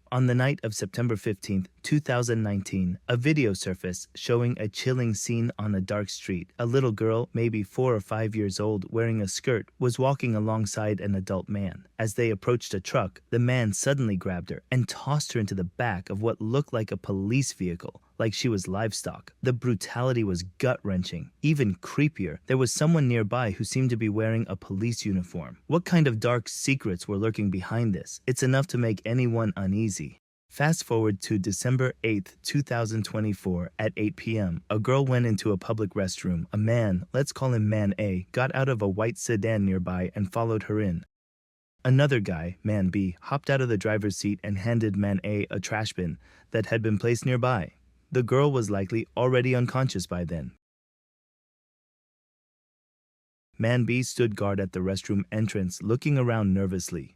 On the night of September 15th, 2019, a video surfaced showing a chilling scene on a dark street. A little girl, maybe 4 or 5 years old, wearing a skirt, was walking alongside an adult man. As they approached a truck, the man suddenly grabbed her and tossed her into the back of what looked like a police vehicle, like she was livestock. The brutality was gut-wrenching. Even creepier, there was someone nearby who seemed to be wearing a police uniform. What kind of dark secrets were lurking behind this? It's enough to make anyone uneasy. Fast forward to December 8th, 2024 at 8 p.m. A girl went into a public restroom. A man, let's call him Man A, got out of a white sedan nearby and followed her in. Another guy, Man B, hopped out of the driver's seat and handed Man A a trash bin that had been placed nearby. The girl was likely already unconscious by then. Man B stood guard at the restroom entrance, looking around nervously.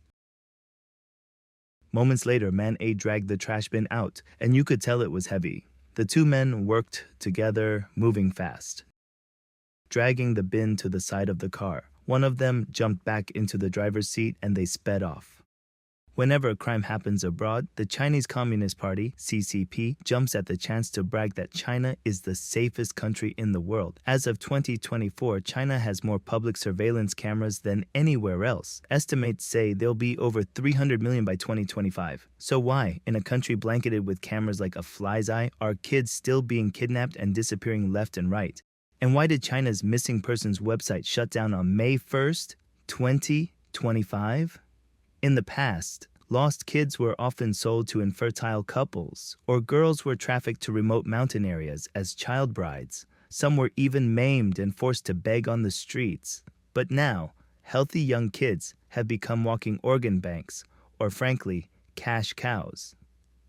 Moments later, Man A dragged the trash bin out, and you could tell it was heavy. The two men worked together, moving fast, dragging the bin to the side of the car. One of them jumped back into the driver's seat and they sped off. Whenever a crime happens abroad, the Chinese Communist Party, CCP, jumps at the chance to brag that China is the safest country in the world. As of 2024, China has more public surveillance cameras than anywhere else. Estimates say there'll be over 300 million by 2025. So why, in a country blanketed with cameras like a fly's eye, are kids still being kidnapped and disappearing left and right? And why did China's missing persons website shut down on May 1st, 2025? In the past, lost kids were often sold to infertile couples, or girls were trafficked to remote mountain areas as child brides. Some were even maimed and forced to beg on the streets. But now, healthy young kids have become walking organ banks, or frankly, cash cows.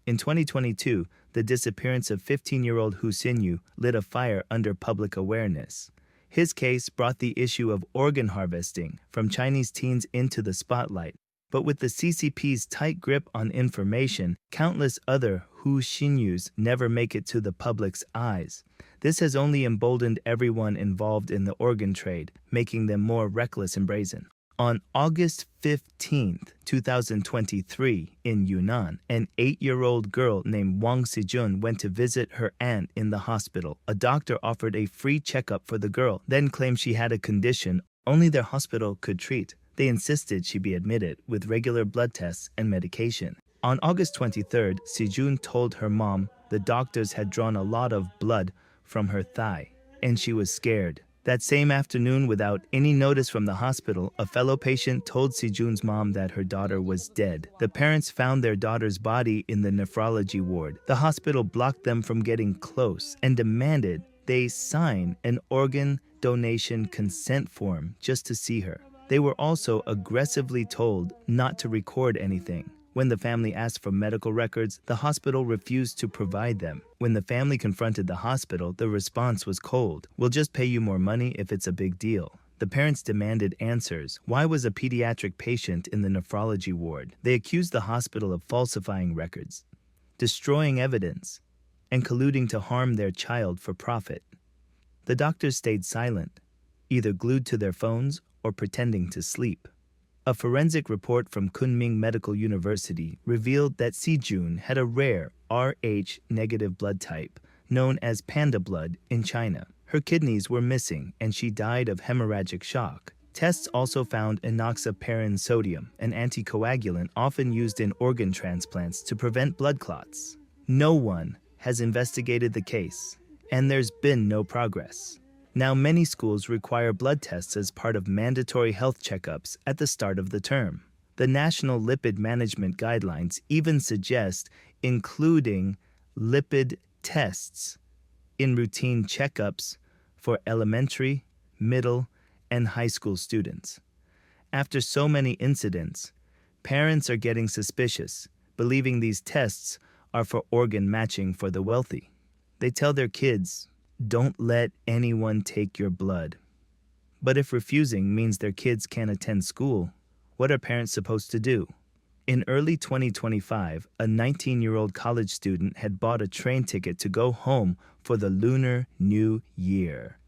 In 2022, the disappearance of 15-year-old Hu Xinyu lit a fire under public awareness. His case brought the issue of organ harvesting from Chinese teens into the spotlight. But with the CCP's tight grip on information, countless other Hu Xinyus never make it to the public's eyes. This has only emboldened everyone involved in the organ trade, making them more reckless and brazen. On August 15th, 2023, in Yunnan, an 8-year-old girl named Wang Sijun went to visit her aunt in the hospital. A doctor offered a free checkup for the girl, then claimed she had a condition only their hospital could treat. They insisted she be admitted with regular blood tests and medication. On August 23rd, Sijun told her mom the doctors had drawn a lot of blood from her thigh, and she was scared. That same afternoon, without any notice from the hospital, a fellow patient told Sijun's mom that her daughter was dead. The parents found their daughter's body in the nephrology ward. The hospital blocked them from getting close and demanded they sign an organ donation consent form just to see her. They were also aggressively told not to record anything. When the family asked for medical records, the hospital refused to provide them. When the family confronted the hospital, the response was cold. "We'll just pay you more money if it's a big deal." The parents demanded answers. Why was a pediatric patient in the nephrology ward? They accused the hospital of falsifying records, destroying evidence, and colluding to harm their child for profit. The doctors stayed silent, either glued to their phones or pretending to sleep. A forensic report from Kunming Medical University revealed that Sijun had a rare Rh-negative blood type, known as panda blood in China. Her kidneys were missing and she died of hemorrhagic shock. Tests also found enoxaparin sodium, an anticoagulant often used in organ transplants to prevent blood clots. No one has investigated the case, and there's been no progress. Now, many schools require blood tests as part of mandatory health checkups at the start of the term. The National Lipid Management Guidelines even suggest including lipid tests in routine checkups for elementary, middle, and high school students. After so many incidents, parents are getting suspicious, believing these tests are for organ matching for the wealthy. They tell their kids, "Don't let anyone take your blood." But if refusing means their kids can't attend school, what are parents supposed to do? In early 2025, a 19-year-old college student had bought a train ticket to go home for the Lunar New Year.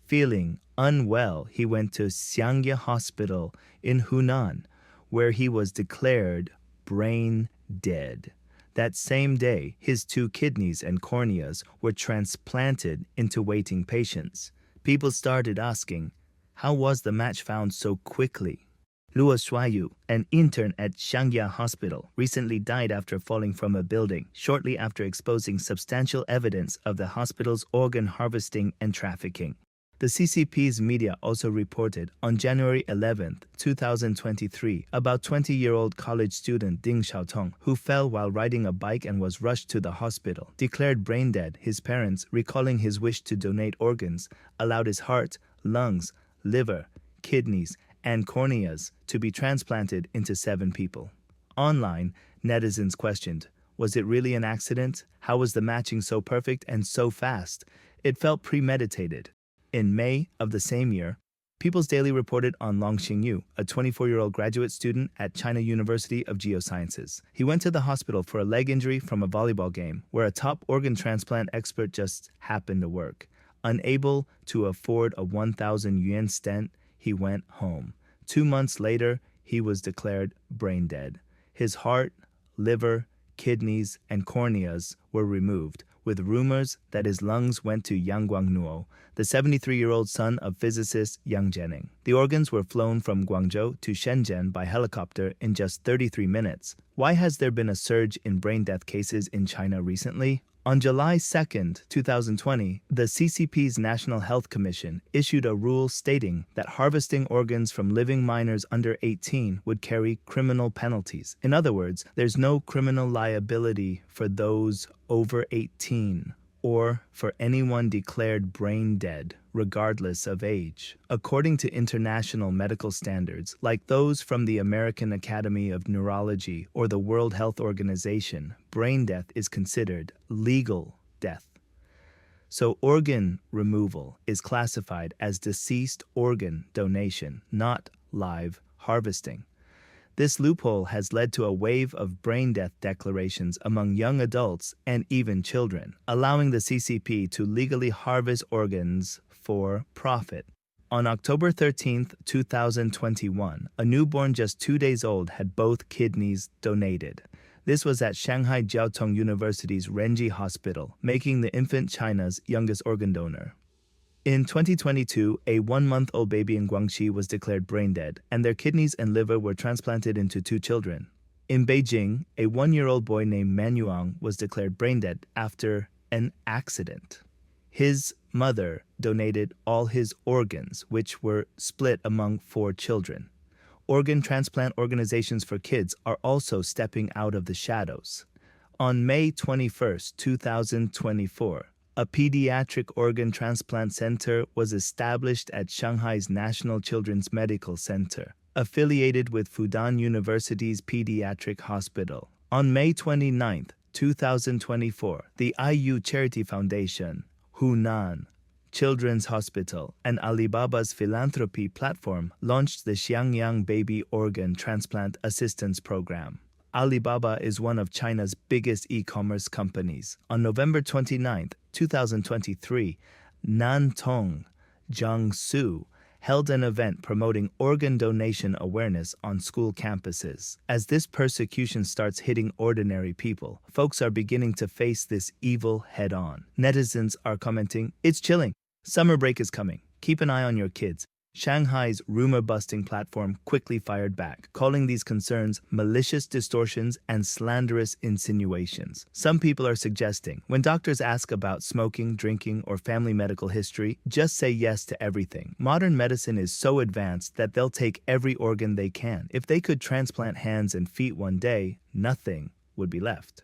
Feeling unwell, he went to Xiangye Hospital in Hunan, where he was declared brain dead. That same day, his 2 kidneys and corneas were transplanted into waiting patients. People started asking, how was the match found so quickly? Luo Shuayu, an intern at Xiangya Hospital, recently died after falling from a building, shortly after exposing substantial evidence of the hospital's organ harvesting and trafficking. The CCP's media also reported on January 11, 2023, about 20-year-old college student Ding Xiaotong, who fell while riding a bike and was rushed to the hospital, declared brain dead. His parents, recalling his wish to donate organs, allowed his heart, lungs, liver, kidneys, and corneas to be transplanted into 7 people. Online, netizens questioned, was it really an accident? How was the matching so perfect and so fast? It felt premeditated. In May of the same year, People's Daily reported on Long Xingyu, a 24-year-old graduate student at China University of Geosciences. He went to the hospital for a leg injury from a volleyball game, where a top organ transplant expert just happened to work. Unable to afford a 1,000 yuan stent, he went home. 2 months later, he was declared brain dead. His heart, liver, kidneys, and corneas were removed, with rumors that his lungs went to Yang Guangnuo, the 73-year-old son of physicist Yang Zhening. The organs were flown from Guangzhou to Shenzhen by helicopter in just 33 minutes. Why has there been a surge in brain death cases in China recently? On July 2, 2020, the CCP's National Health Commission issued a rule stating that harvesting organs from living minors under 18 would carry criminal penalties. In other words, there's no criminal liability for those over 18 or for anyone declared brain dead, regardless of age. According to international medical standards, like those from the American Academy of Neurology or the World Health Organization, brain death is considered legal death. So organ removal is classified as deceased organ donation, not live harvesting. This loophole has led to a wave of brain death declarations among young adults and even children, allowing the CCP to legally harvest organs for profit. On October 13, 2021, a newborn just 2 days old had both kidneys donated. This was at Shanghai Jiao Tong University's Renji Hospital, making the infant China's youngest organ donor. In 2022, a 1-month-old baby in Guangxi was declared brain dead, and their kidneys and liver were transplanted into 2 children. In Beijing, a 1-year-old boy named Manuang was declared brain dead after an accident. His mother donated all his organs, which were split among 4 children. Organ transplant organizations for kids are also stepping out of the shadows. On May 21, 2024, a pediatric organ transplant center was established at Shanghai's National Children's Medical Center, affiliated with Fudan University's Pediatric Hospital. On May 29, 2024, the IU Charity Foundation, Hunan Children's Hospital, and Alibaba's philanthropy platform launched the Xiangyang Baby Organ Transplant Assistance Program. Alibaba is one of China's biggest e-commerce companies. On November 29, 2023, Nantong, Jiangsu, held an event promoting organ donation awareness on school campuses. As this persecution starts hitting ordinary people, folks are beginning to face this evil head-on. Netizens are commenting, "It's chilling. Summer break is coming. Keep an eye on your kids." Shanghai's rumor-busting platform quickly fired back, calling these concerns malicious distortions and slanderous insinuations. Some people are suggesting, when doctors ask about smoking, drinking, or family medical history, just say yes to everything. Modern medicine is so advanced that they'll take every organ they can. If they could transplant hands and feet one day, nothing would be left.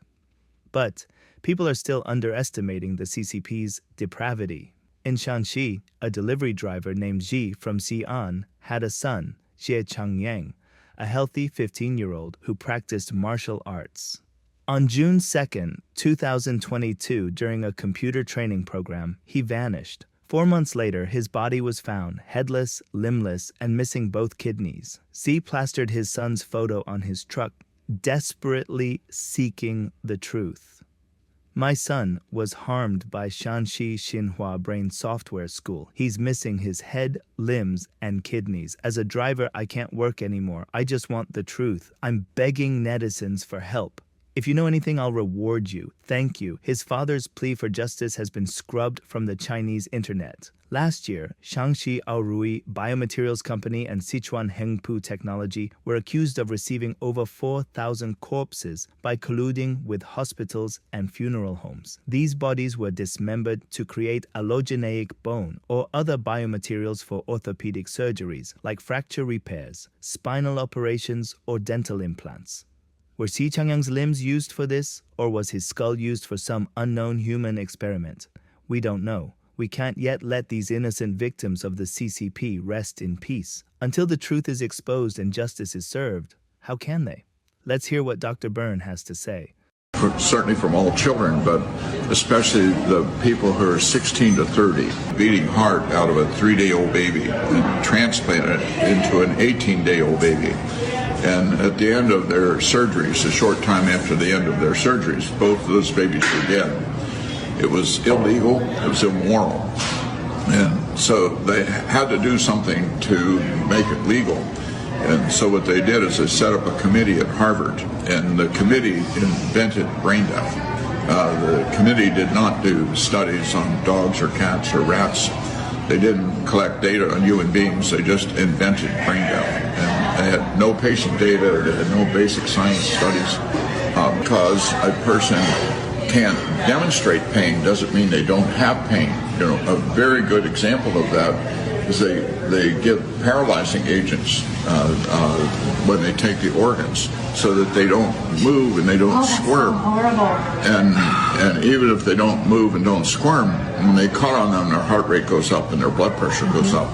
But people are still underestimating the CCP's depravity. In Shanxi, a delivery driver named Ji from Xi'an had a son, Xie Changyang, a healthy 15-year-old who practiced martial arts. On June 2, 2022, during a computer training program, he vanished. 4 months later, his body was found, headless, limbless, and missing both kidneys. Xi plastered his son's photo on his truck, desperately seeking the truth. "My son was harmed by Shanxi Xinhua Brain Software School. He's missing his head, limbs, and kidneys. As a driver, I can't work anymore. I just want the truth. I'm begging netizens for help," If you know anything, I'll reward you. Thank you. His father's plea for justice has been scrubbed from the Chinese internet. Last year, Shaanxi Aorui Biomaterials Company and Sichuan Hengpu Technology were accused of receiving over 4,000 corpses by colluding with hospitals and funeral homes. These bodies were dismembered to create allogeneic bone or other biomaterials for orthopedic surgeries like fracture repairs, spinal operations, or dental implants. Were Xi Changyang's limbs used for this, or was his skull used for some unknown human experiment? We don't know. We can't yet let these innocent victims of the CCP rest in peace. Until the truth is exposed and justice is served, how can they? Let's hear what Dr. Byrne has to say. Certainly from all children, but especially the people who are 16 to 30, beating heart out of a 3-day-old baby and transplant it into an 18-day-old baby. And at the end of their surgeries, a short time after the end of their surgeries, both of those babies were dead. It was illegal, it was immoral. And so they had to do something to make it legal. And so what they did is they set up a committee at Harvard, and the committee invented brain death. The committee did not do studies on dogs or cats or rats. They didn't collect data on human beings, they just invented brain death. And they had no patient data, they had no basic science studies. Because a person can't demonstrate pain doesn't mean they don't have pain. You know, a very good example of that is they give paralyzing agents when they take the organs so that they don't move and they don't squirm. So horrible. And even if they don't move and don't squirm, when they cut on them, their heart rate goes up and their blood pressure goes up,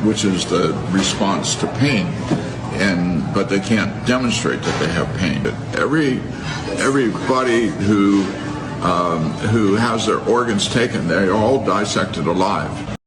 which is the response to pain. But they can't demonstrate that they have pain. Everybody who has their organs taken, they're all dissected alive.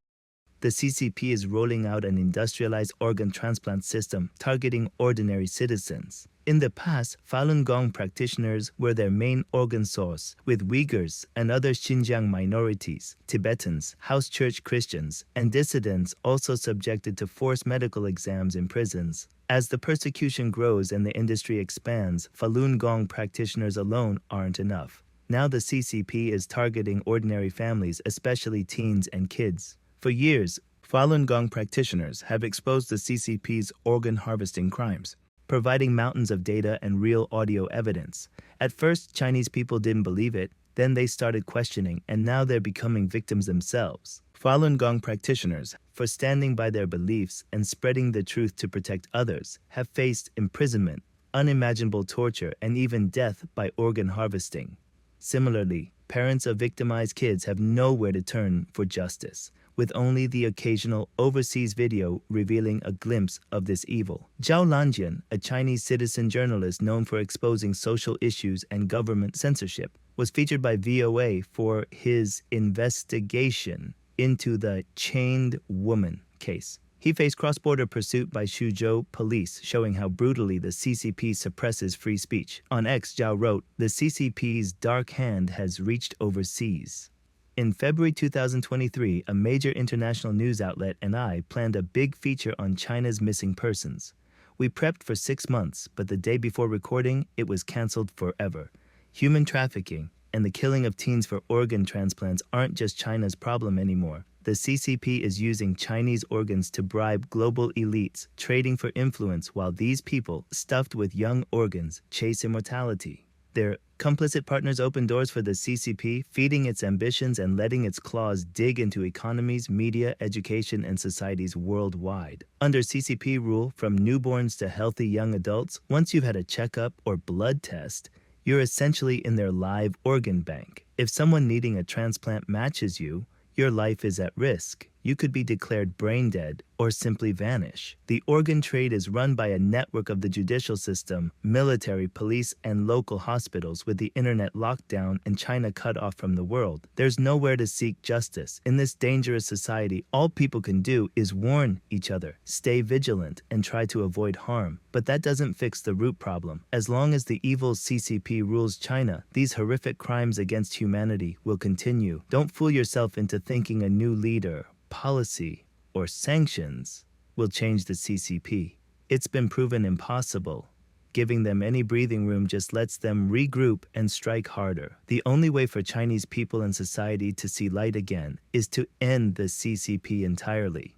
The CCP is rolling out an industrialized organ transplant system targeting ordinary citizens. In the past, Falun Gong practitioners were their main organ source, with Uyghurs and other Xinjiang minorities, Tibetans, house church Christians, and dissidents also subjected to forced medical exams in prisons. As the persecution grows and the industry expands, Falun Gong practitioners alone aren't enough. Now the CCP is targeting ordinary families, especially teens and kids. For years, Falun Gong practitioners have exposed the CCP's organ harvesting crimes, providing mountains of data and real audio evidence. At first, Chinese people didn't believe it, then they started questioning, and now they're becoming victims themselves. Falun Gong practitioners, for standing by their beliefs and spreading the truth to protect others, have faced imprisonment, unimaginable torture, and even death by organ harvesting. Similarly, parents of victimized kids have nowhere to turn for justice, with only the occasional overseas video revealing a glimpse of this evil. Zhao Lanjian, a Chinese citizen journalist known for exposing social issues and government censorship, was featured by VOA for his investigation into the chained woman case. He faced cross-border pursuit by Suzhou police, showing how brutally the CCP suppresses free speech. On X, Zhao wrote, "The CCP's dark hand has reached overseas." In February 2023, a major international news outlet and I planned a big feature on China's missing persons. We prepped for 6 months, but the day before recording, it was canceled forever. Human trafficking and the killing of teens for organ transplants aren't just China's problem anymore. The CCP is using Chinese organs to bribe global elites, trading for influence while these people, stuffed with young organs, chase immortality. Their complicit partners open doors for the CCP, feeding its ambitions and letting its claws dig into economies, media, education, and societies worldwide. Under CCP rule, from newborns to healthy young adults, once you've had a checkup or blood test, you're essentially in their live organ bank. If someone needing a transplant matches you, your life is at risk. You could be declared brain dead or simply vanish. The organ trade is run by a network of the judicial system, military, police, and local hospitals. With the internet locked down and China cut off from the world, there's nowhere to seek justice. In this dangerous society, all people can do is warn each other, stay vigilant, and try to avoid harm. But that doesn't fix the root problem. As long as the evil CCP rules China, these horrific crimes against humanity will continue. Don't fool yourself into thinking a new leader, policy, or sanctions will change the CCP. It's been proven impossible. Giving them any breathing room just lets them regroup and strike harder. The only way for Chinese people and society to see light again is to end the CCP entirely.